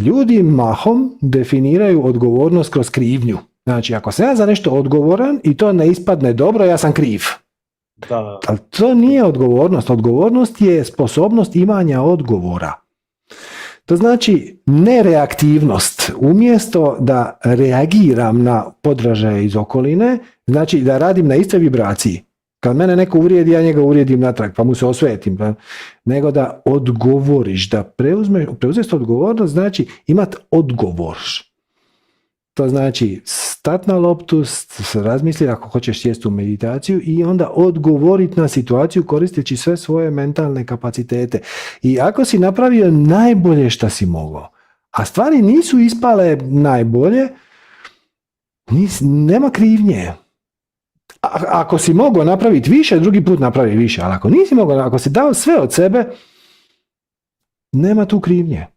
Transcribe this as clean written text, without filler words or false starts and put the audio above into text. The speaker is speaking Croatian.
Ljudi mahom definiraju odgovornost kroz krivnju. Znači, ako sam ja za nešto odgovoran i to ne ispadne dobro, ja sam kriv. Da. Ali to nije odgovornost. Odgovornost je sposobnost imanja odgovora. To znači nereaktivnost. Umjesto da reagiram na podražaje iz okoline, znači da radim na istoj vibraciji. Kad mene neko uvrijedi, ja njega uvrijedim natrag, pa mu se osvetim. Nego da odgovoriš, da preuzeti odgovornost, znači imati odgovor. To znači stat na loptu, razmisli ako hoćeš sjesti u meditaciju i onda odgovoriti na situaciju koristeći sve svoje mentalne kapacitete. I ako si napravio najbolje što si mogao, a stvari nisu ispale najbolje, nema krivnje. Ako si mogao napraviti više, drugi put napravi više, ali ako nisi mogao, ako si dao sve od sebe, nema tu krivnje.